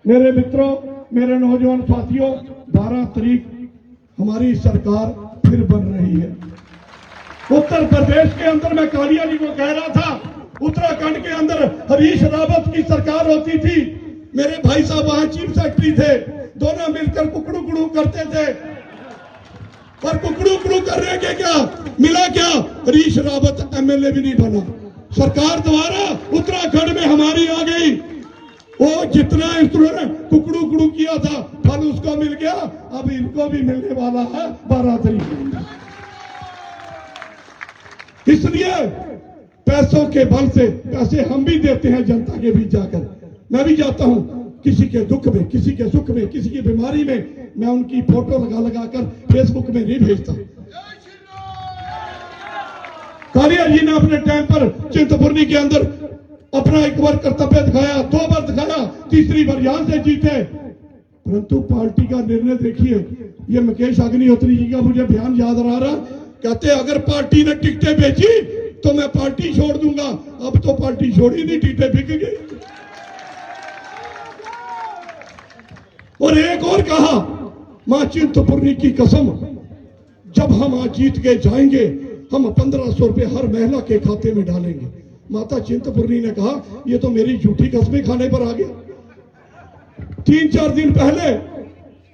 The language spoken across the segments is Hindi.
मेरे मित्रों, मेरे नौजवान साथियों, 12 तारीख हमारी सरकार फिर बन रही है। उत्तर प्रदेश के अंदर मैं कालिया जी को कह रहा था, उत्तराखंड के अंदर हरीश रावत की सरकार होती थी, मेरे भाई साहब वहां चीफ सेक्रेटरी थे, दोनों मिलकर कुकड़ू कुकड़ू करते थे। पर कुकड़ू कुकड़ू करने के क्या मिला? क्या हरीश रावत एमएलए भी नहीं बना। सरकार द्वारा उत्तराखंड में हमारी आ गई, वो जितना इन्होंने कुकड़ू कुकड़ू किया था फल उसको मिल गया, अब इनको भी मिलने वाला है 12 तारीख को। इसलिए पैसों के बल से पैसे हम भी देते हैं जनता के बीच जाकर। मैं भी जाता हूं किसी के दुख में, किसी के सुख में, किसी की बीमारी में, मैं उनकी फोटो लगा लगा कर फेसबुक में नहीं भेजता। कालिया जी ने अपने टाइम पर चिंतपूर्णी के अंदर अपना एक बार कर्तव्य दिखाया, 2 बार दिखाया, तीसरी बार यहां से जीते। परंतु पार्टी का निर्णय देखिए, ये मुकेश अग्निहोत्री जी का मुझे बयान याद आ रहा, कहते अगर पार्टी ने टिकटें बेची तो मैं पार्टी छोड़ दूंगा। अब तो पार्टी छोड़ी नहीं, टिकटें बिक गई। और एक और कहा, मां चिंतपूर्णी की कसम, जब हम आज जीत के जाएंगे हम 1500 रुपए हर महिला के खाते में डालेंगे। माता चिंतपूर्णी ने कहा, ये तो मेरी झूठी कसमें खाने पर आ गया। 3-4 दिन पहले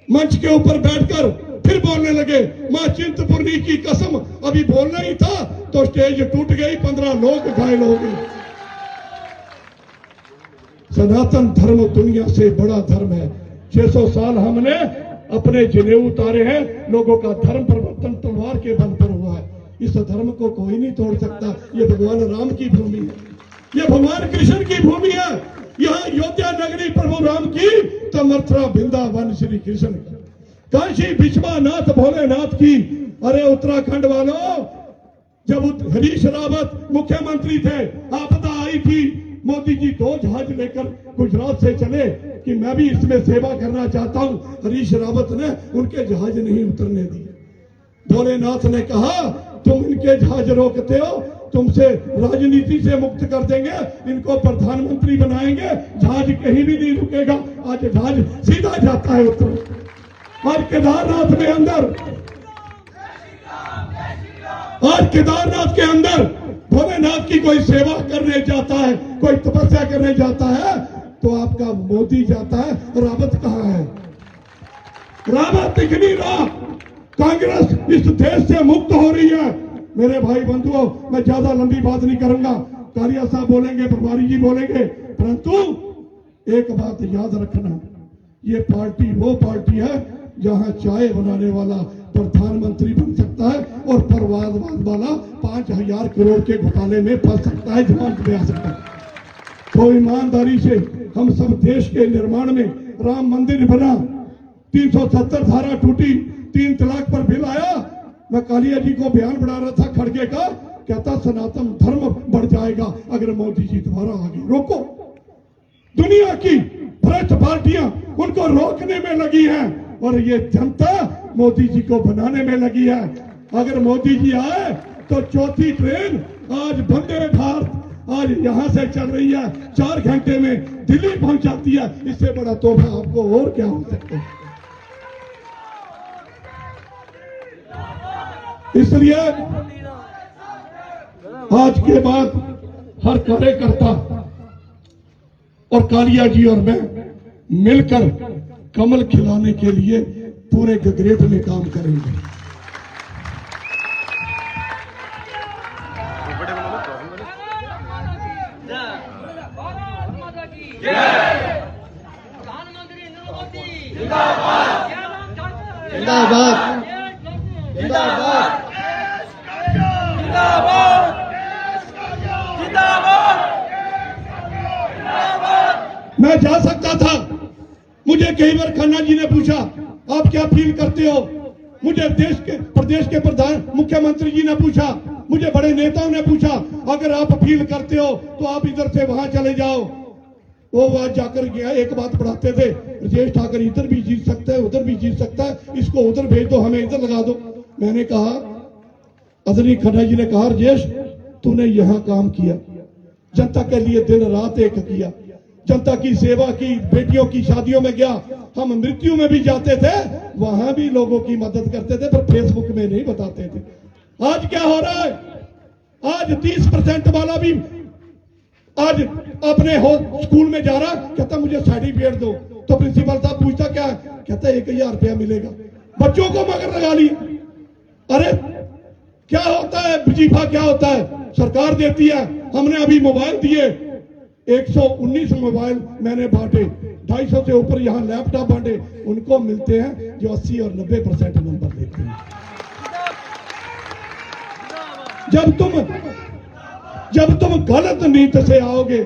मंच के ऊपर बैठकर फिर बोलने लगे, मां चिंतपूर्णी की कसम, अभी बोलना ही था तो स्टेज टूट गई, 15 लोग घायल हो गए। सनातन धर्म दुनिया से बड़ा धर्म है। 600 साल हमने अपने जनेऊ उतारे हैं, लोगों का धर्म परिवर्तन तलवार के बल पर हुआ है। इस धर्म को कोई नहीं तोड़ सकता। ये भगवान राम की भूमि है, ये भगवान कृष्ण की भूमि है। यहाँ अयोध्या नगरी प्रभु राम की, तो मथुरा वृंदावन श्री कृष्ण की, काशी विश्वनाथ भोलेनाथ की। अरे उत्तराखंड वालों, जब हरीश रावत मुख्यमंत्री थे, आपदा आई थी, मोदी जी 2 जहाज लेकर गुजरात से चले कि मैं भी इसमें सेवा करना चाहता हूं। हरीश रावत ने उनके जहाज नहीं उतरने दिए। भोलेनाथ ने कहा, तुम इनके जहाज रोकते हो, तुमसे राजनीति से मुक्त कर देंगे, इनको प्रधानमंत्री बनाएंगे, जहाज कहीं भी नहीं रुकेगा। आज जहाज सीधा जाता है उत्तर। और केदारनाथ में अंदर, आज केदारनाथ के अंदर भोलेनाथ की कोई सेवा करने जाता है, कोई तपस्या करने जाता है, तो आपका मोदी जाता है, रावत कहां है? रावत दिख नहीं रहा। कांग्रेस इस देश से मुक्त हो रही है। मेरे भाई बंधुओं, मैं ज्यादा लंबी बात नहीं करूंगा, कालिया साहब बोलेंगे, प्रभारी जी बोलेंगे, परंतु एक बात याद रखना, ये पार्टी वो पार्टी है जहां चाय बनाने वाला प्रधानमंत्री बन सकता है और परवादवाद वाला 5000 करोड़ के घोटाले में फंस सकता है, जमानत में आ सकता है। तो ईमानदारी से हम सब देश के निर्माण में, राम मंदिर बना, 370 धारा टूटी, 3 तलाक पर बिल आया। मैं कालिया जी को बयान बढ़ा रहा था खड़गे का, कहता सनातन धर्म बढ़ जाएगा अगर मोदी जी दोबारा आ गए। रोको, दुनिया की भ्रष्ट पार्टियां उनको रोकने में लगी हैं और ये जनता मोदी जी को बनाने में लगी है। अगर मोदी जी आए तो 4थी ट्रेन आज वंदे भारत आज यहां से चल रही है, 4 घंटे में दिल्ली पहुंच जाती है। इससे बड़ा तोहफा आपको और क्या हो सकता है? इसलिए आज के बाद हर कार्यकर्ता और कालिया जी और मैं मिलकर कमल खिलाने के लिए पूरे गगरेट में काम करेंगे। जिंदाबाद, जिंदाबाद, मैं जा सकता था। मुझे कई बार खन्ना जी ने पूछा, आप क्या फील करते हो? मुझे प्रदेश के प्रधान मुख्यमंत्री जी ने पूछा, मुझे बड़े नेताओं ने पूछा, अगर आप फील करते हो तो आप इधर से वहां चले जाओ। वो आज जाकर गया, एक बात पढ़ाते थे, राजेश ठाकर इधर भी जीत सकता है, उधर भी जीत सकता है, इसको उधर भेज दो, हमें इधर लगा दो। मैंने कहा, आदरणीय खन्ना जी ने कहा, राजेश तूने यहां काम किया, जनता के लिए दिन रात एक किया, जनता की सेवा की, बेटियों की शादियों में गया, हम मृत्यु में भी जाते थे, वहां भी लोगों की मदद करते थे, पर फेसबुक में नहीं बताते थे। आज क्या हो रहा है? आज 30% वाला भी आज अपने स्कूल में जा रहा, कहता मुझे सर्टिफिकेट दो, तो प्रिंसिपल साहब पूछता क्या है, कहता 1000 रुपया मिलेगा। बच्चों को मगर लगा लिया। अरे क्या होता है वजीफा, क्या होता है? सरकार देती है। हमने अभी मोबाइल दिए, 119 मोबाइल मैंने बांटे, 250 से ऊपर यहाँ लैपटॉप बांटे, उनको मिलते हैं जो 80 और 90% नंबर लेते हैं। जब तुम गलत नीत से आओगे,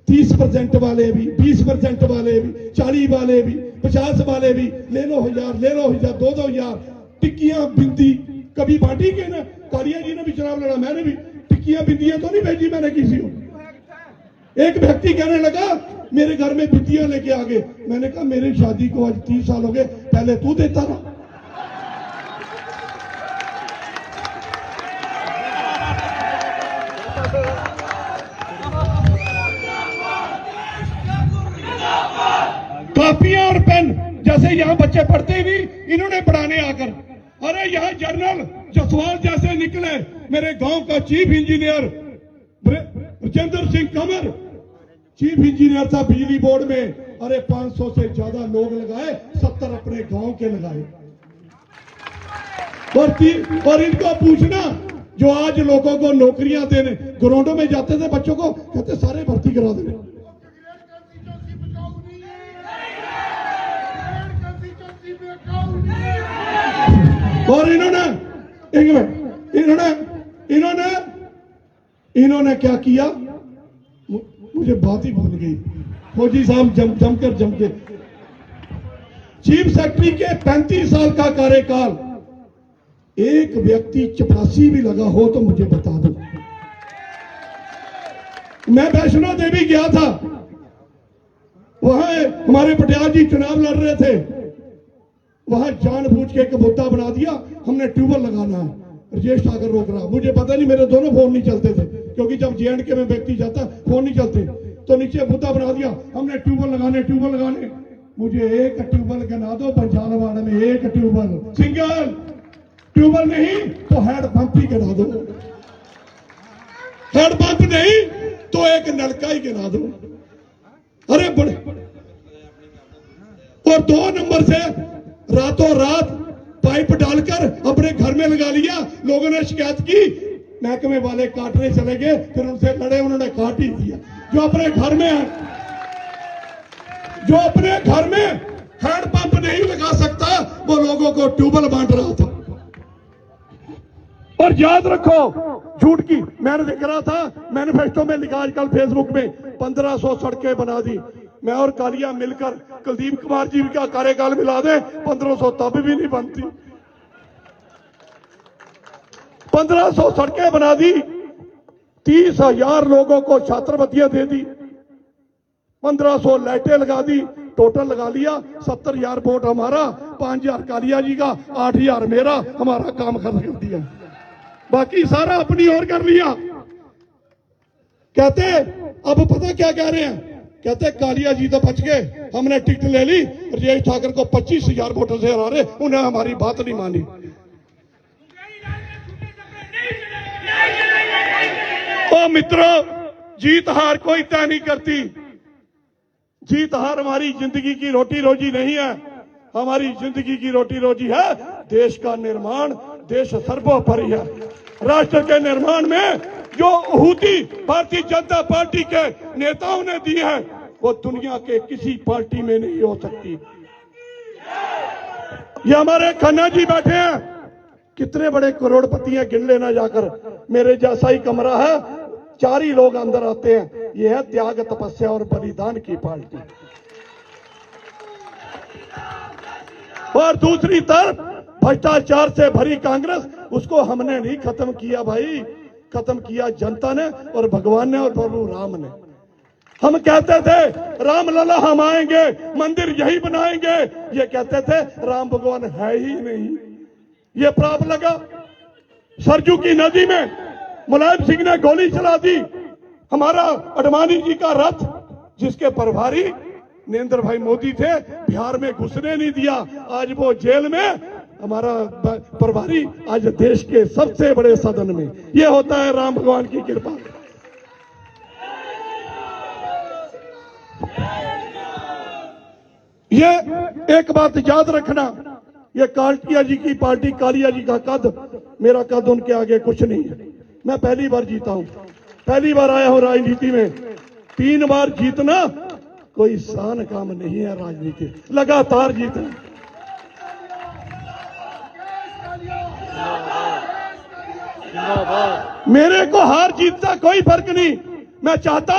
30% वाले भी, 20% वाले भी, 40 वाले भी, 50 वाले भी, ले लो 1000, ले लो 1000, 2-2 टिक्कियां बिंदी कभी बांटी के ना? कालिया जी ने भी चुनाव लड़ा, मैंने भी टिक्कियां बिंदियां तो नहीं भेजी मैंने किसी को। एक व्यक्ति कहने लगा मेरे घर में बिंदियां लेके आ गए। मैंने कहा मेरी शादी को आज 30 साल हो गए, पहले तू देता रहा। कापियां और पेन जैसे यहाँ बच्चे पढ़ते ही नहीं, इन्होंने पढ़ाने आकर, अरे यहाँ जनरल जसवाल जैसे निकले, मेरे गांव का chief engineer Brajendra Singh Kanwar chief engineer था बिजली बोर्ड में। अरे 500 से ज्यादा लोग लगाए, 70 अपने गांव के लगाए। और इनको पूछना जो आज लोगों को नौकरियां देने, ग्राउंडों में जाते थे बच्चों को, कहते सारे भर्ती करा देने। और इन्होंने क्या किया, मुझे बात ही भूल गई। फौजी साहब जम के चीफ सेक्रेटरी के 35 साल का कार्यकाल, एक व्यक्ति चपरासी भी लगा हो तो मुझे बता दो। मैं वैष्णो देवी गया था, वहां हमारे पटियाल जी चुनाव लड़ रहे थे, वहां जानबूझ के एक मुद्दा बना दिया, हमने ट्यूबवेल लगाना है। राजेश ठाकर रोक रहा, मुझे पता नहीं, मेरे दोनों फोन नहीं चलते थे, क्योंकि जब JNK में व्यक्ति जाता फोन नहीं चलते, तो नीचे मुद्दा बना दिया, हमने ट्यूबवेल लगाने। मुझे एक ट्यूबवेल गिना दो पंचालवाड़ा में, एक ट्यूबवेल, सिंगल ट्यूबवेल नहीं तो हैंड पंप ही गिना दो, हैंड पंप नहीं तो एक नलका ही गिना दो। अरे बड़े, और 2 नंबर से रातों रात पाइप डालकर अपने घर में लगा लिया। लोगों ने शिकायत की, महकमे वाले काटने चले गए, फिर उनसे लड़े, उन्होंने काट ही दिया। जो अपने घर में हैंड पंप नहीं लगा सकता, वो लोगों को ट्यूबवेल बांट रहा था। और याद रखो, झूठ की, मैंने देख रहा था मैनिफेस्टो में लिखा, आजकल फेसबुक में 1500 सड़कें बना दी। मैं और कालिया मिलकर कुलदीप कुमार जी का कार्यकाल मिला दे, 1500 तब भी नहीं बनती। 1500 सड़कें बना दी, 30,000 लोगों को छात्रवृत्तियां दे दी, 1500 लाइटें लगा दी, टोटल लगा लिया 70,000 वोट हमारा, 5,000 कालिया जी का, 8,000 मेरा, हमारा काम खत्म कर दिया। बाकी सारा अपनी ओर कर लिया। कहते अब पता क्या कह रहे हैं, कहते कालिया जी तो बच गए, हमने टिकट ले ली, राजेश ठाकर को 25,000 वोटों से हरा रहे, उन्हें हमारी बात नहीं मानी। ओ मित्रों, जीत हार कोई तय नहीं करती। जीत हार हमारी जिंदगी की रोटी रोजी नहीं है। हमारी जिंदगी की रोटी रोजी है देश का निर्माण। देश सर्वोपरि है। राष्ट्र के निर्माण में जो आहुति भारतीय जनता पार्टी के नेताओं ने दी है, वो दुनिया के किसी पार्टी में नहीं हो सकती। ये हमारे खन्ना जी बैठे हैं, कितने बड़े करोड़पति हैं, गिन लेना जाकर। मेरे जैसा ही कमरा है, 4 ही लोग अंदर आते हैं। ये है त्याग, तपस्या और बलिदान की पार्टी। और दूसरी तरफ भ्रष्टाचार से भरी कांग्रेस, उसको हमने नहीं खत्म किया भाई, खत्म किया जनता ने और भगवान ने और प्रभु राम ने। हम कहते थे राम लला हम आएंगे, मंदिर यही बनाएंगे, ये कहते थे, राम भगवान है ही नहीं। ये प्राप लगा। सरजू की नदी में मुलायम सिंह ने गोली चला दी। हमारा अडवाणी जी का रथ जिसके प्रभारी नरेंद्र भाई मोदी थे, बिहार में घुसने नहीं दिया, आज वो जेल में। हमारा प्रभारी आज देश के सबसे बड़े सदन में। ये होता है राम भगवान की कृपा। ये एक बात याद रखना, ये कालिया जी की पार्टी, कालिया जी का कद, मेरा कद उनके आगे कुछ नहीं है। मैं पहली बार जीता हूं, पहली बार आया हूं राजनीति में। 3 बार जीतना कोई सान काम नहीं है राजनीति, लगातार जीतना। मेरे को हार जीत का कोई फर्क नहीं। मैं चाहता,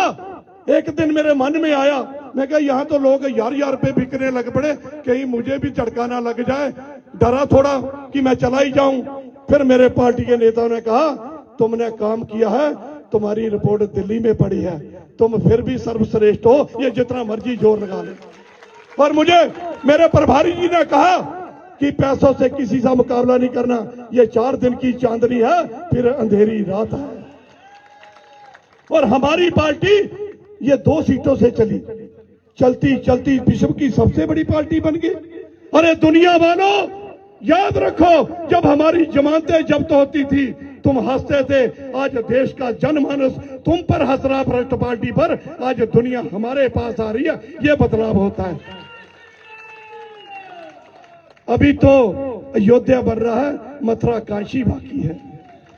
एक दिन मेरे मन में आया, मैं कहा यहां तो लोग यार पे बिकने लग पड़े, कहीं मुझे भी झटका ना लग जाए। डरा थोड़ा कि मैं चला ही जाऊं। फिर मेरे पार्टी के नेताओं ने कहा तुमने काम किया है, तुम्हारी रिपोर्ट दिल्ली में पड़ी है, तुम फिर भी सर्वश्रेष्ठ हो, ये जितना मर्जी जोर लगा ले। और मुझे मेरे प्रभारी जी ने कहा कि पैसों से किसी से मुकाबला नहीं करना, ये 4 दिन की चांदनी है, फिर अंधेरी रात है। और हमारी पार्टी ये 2 सीटों से चली, चलती चलती विश्व की सबसे बड़ी पार्टी बन गई। अरे दुनिया वालों, याद रखो, जब हमारी जमानतें जब्त होती थी तुम हंसते थे, आज देश का जनमानस तुम पर हंस रहा, भ्रष्ट पार्टी पर। आज दुनिया हमारे पास आ रही है, ये बदलाव होता है। अभी तो अयोध्या बन रहा है, मथुरा काशी बाकी है।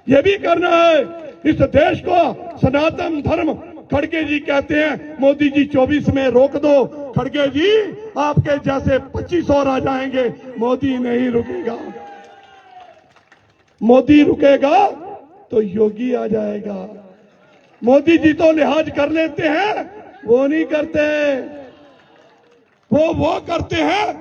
ये भी करना है इस देश को सनातन धर्म। खड़गे जी कहते हैं मोदी जी 24 में रोक दो। खड़गे जी, आपके जैसे 25 और आ जाएंगे, मोदी नहीं रुकेगा। मोदी रुकेगा तो योगी आ जाएगा। मोदी जी तो लिहाज कर लेते हैं, वो नहीं करते। वो करते हैं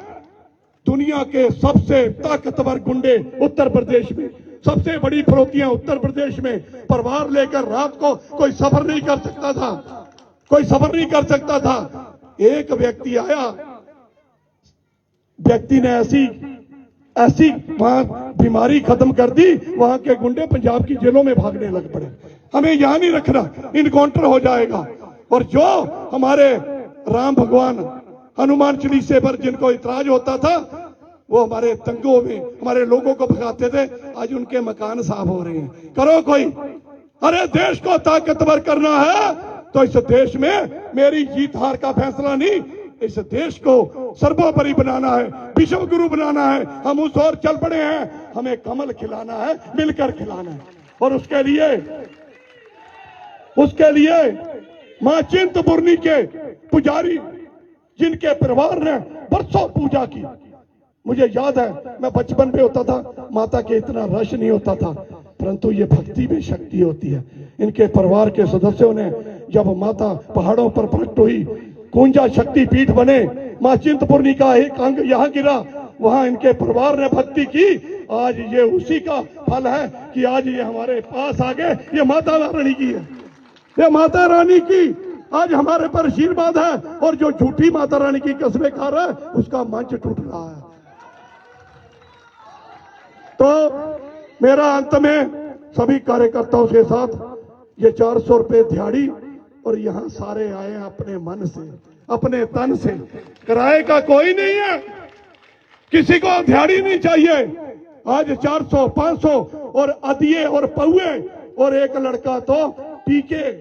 दुनिया के सबसे ताकतवर गुंडे उत्तर प्रदेश में, सबसे बड़ी फरोतियां उत्तर प्रदेश में। परिवार लेकर रात को कोई सफर नहीं कर सकता था, कोई सफर नहीं कर सकता था। एक व्यक्ति आया, व्यक्ति ने ऐसी वहां बीमारी खत्म कर दी, वहां के गुंडे पंजाब की जेलों में भागने लग पड़े। हमें यहां नहीं रखना, इनकाउंटर हो जाएगा। और जो हमारे राम भगवान हनुमान चालीसे पर जिनको इतराज होता था, वो हमारे दंगों में हमारे लोगों को भगाते थे, आज उनके मकान साफ हो रहे हैं। करो कोई। अरे देश को ताकतवर करना है तो इस देश में मेरी जीत हार का फैसला नहीं, इस देश को सर्वोपरि बनाना है, विश्व गुरु बनाना है। हम उस ओर चल पड़े हैं, हमें कमल खिलाना है, मिलकर खिलाना है। और उसके लिए मां चिंतपूर्णी के पुजारी, जिनके परिवार ने बरसों पूजा की। मुझे याद है, मैं बचपन में होता था, माता के इतना रश नहीं होता था, परंतु ये भक्ति में शक्ति होती है। इनके परिवार के सदस्यों ने जब माता पहाड़ों पर प्रकट हुई, कुंजा शक्ति पीठ बने, मां चिंतपूर्णी का एक अंग यहाँ गिरा, वहां इनके परिवार ने भक्ति की। आज ये उसी का फल है कि आज ये हमारे पास आ गए। ये माता रानी की है, ये माता रानी की आज हमारे पर आशीर्वाद है। और जो झूठी माता रानी की कसमें खा रहा है, उसका मंच टूट रहा है। तो मेरा अंत में सभी कार्यकर्ताओं के साथ ये 400 रुपए दिहाड़ी, और यहां सारे आए अपने मन से, अपने तन से। किराए का कोई नहीं है, किसी को दिहाड़ी नहीं चाहिए। आज 400, 500 और अदिये और पौए, और एक लड़का तो टीके,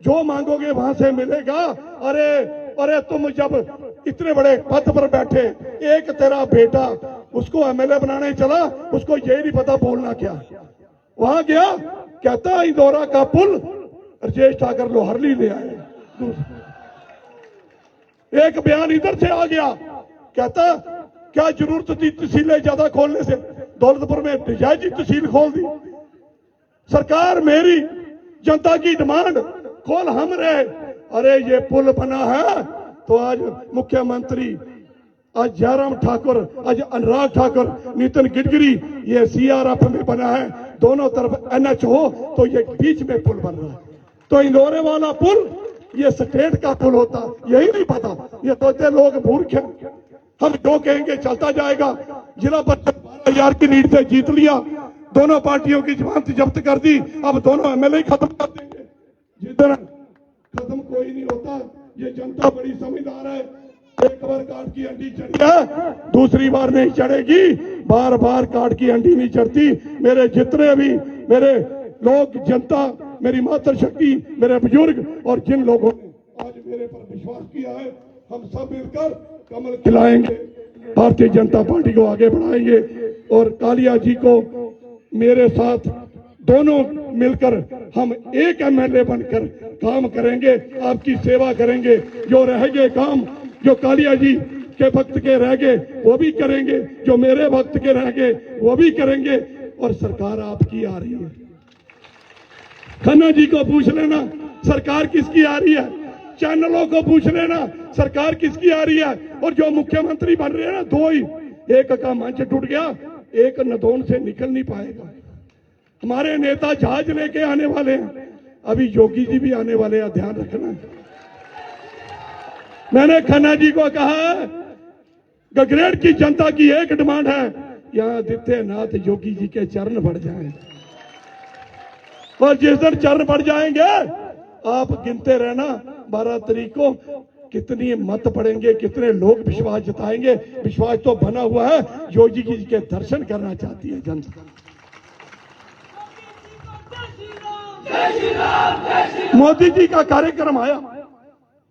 जो मांगोगे वहां से मिलेगा। अरे तुम जब इतने बड़े पद पर बैठे, एक तेरा बेटा उसको एमएलए बनाने चला, उसको ये नहीं पता बोलना क्या। वहां गया, कहता इंदौरा का पुल राजेश ठाकर लोहरली ले आए। एक बयान इधर से आ गया, कहता क्या जरूरत थी तहसीलें ज्यादा खोलने से, दौलतपुर में नजायजी तहसील खोल दी। सरकार मेरी, जनता की डिमांड, खोल हम रहे। अरे ये पुल बना है तो आज मुख्यमंत्री, आज जयराम ठाकुर, आज अनुराग ठाकुर, नितिन गडकरी, ये सीआरएफ में बना है। दोनों तरफ एनएच हो तो ये बीच में पुल बन रहा है। तो इंदौरे वाला पुल ये स्टेट का पुल होता, यही नहीं पता। ये सोचते लोग मूर्ख हैं, हम जो कहेंगे चलता जाएगा। जिला परिषद 12,000 की लीड से जीत लिया, दोनों पार्टियों की जमानत जब्त कर दी, अब दोनों एमएलए खत्म कर देंगे। जिधर खत्म कोई नहीं होता, ये जनता बड़ी समझदार है। एक बार काट की अंडी चढ़ी है, दूसरी बार नहीं चढ़ेगी। बार बार काट की अंडी नहीं चढ़ती। मेरे जितने भी मेरे लोग, जनता, मेरी मातृशक्ति, मेरे बुजुर्ग और जिन लोगों ने आज मेरे पर विश्वास किया है, हम सब मिलकर कमल खिलाएंगे, भारतीय जनता पार्टी को आगे बढ़ाएंगे। और कालिया जी को मेरे साथ दोनों मिलकर हम एक एमएलए बनकर काम करेंगे, आपकी सेवा करेंगे। जो रह गए काम, जो कालिया जी के वक्त के रह गए वो भी करेंगे, जो मेरे वक्त के रह गए वो भी करेंगे। और सरकार आपकी आ रही है। खन्ना जी को पूछ लेना सरकार किसकी आ रही है, चैनलों को पूछ लेना सरकार किसकी आ रही है। और जो मुख्यमंत्री बन रहे हैं ना, दो ही, एक का मंच टूट गया, एक नदौन से निकल नहीं पाएगा। हमारे नेता जहाज लेके आने वाले हैं, अभी योगी जी भी आने वाले हैं, ध्यान रखना। मैंने खन्ना जी को कहा, गगरेट की जनता की एक डिमांड है, यहां आदित्यनाथ योगी जी के चरण बढ़ जाएं। और जिस दिन चरण बढ़ जाएंगे, आप गिनते रहना 12 तारीख को कितनी मत पड़ेंगे, कितने लोग विश्वास जताएंगे। विश्वास तो बना हुआ है, योगी जी के दर्शन करना चाहती है जनता। मोदी जी का कार्यक्रम आया,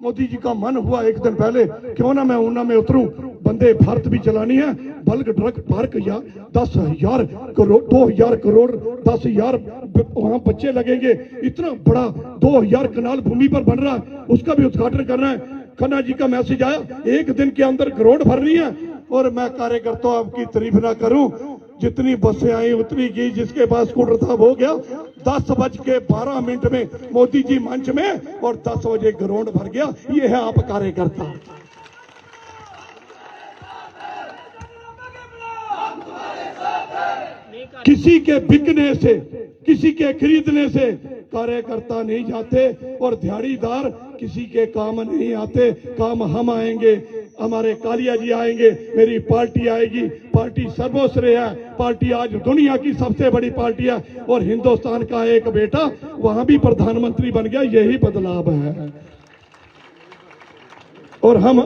मोदी जी का मन हुआ एक दिन पहले, क्यों ना मैं ऊना में उतरूं, वंदे भारत भी चलानी है, बल्क ड्रग पार्क या 10,000 करोड़, 2,000 करोड़, 10,000 वहां बच्चे लगेंगे। इतना बड़ा 2,000 कनाल भूमि पर बन रहा है, उसका भी उद्घाटन करना है। खन्ना जी का मैसेज आया, एक दिन के अंदर करोड़ भरनी है। और मैं कार्यकर्ताओं आपकी तारीफ ना करूं, जितनी बसें आई उतनी की, जिसके पास स्कूटर था वो गया। 10:12 में मोदी जी मंच में और 10 बजे ग्राउंड भर गया। ये है आप कार्यकर्ता। किसी के बिकने से, किसी के खरीदने से कार्यकर्ता नहीं जाते और दिहाड़ीदार किसी के काम नहीं आते। काम हम आएंगे, हमारे कालिया जी आएंगे, मेरी पार्टी आएगी। पार्टी सर्वश्रेय है, पार्टी आज दुनिया की सबसे बड़ी पार्टी है। और हिंदुस्तान का एक बेटा वहां भी प्रधानमंत्री बन गया, यही बदलाव है। और हम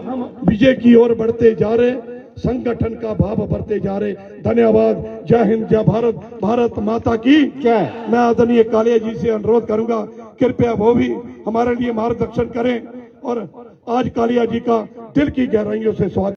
विजय की ओर बढ़ते जा रहे, संगठन का भाव बढ़ते जा रहे। धन्यवाद। जय हिंद, जय भारत, भारत माता की जय। मैं आदरणीय कालिया जी से अनुरोध करूंगा, कृपया वो भी हमारे लिए मार्गदर्शन करें। और आज कालिया जी का दिल की गहराइयों से स्वागत।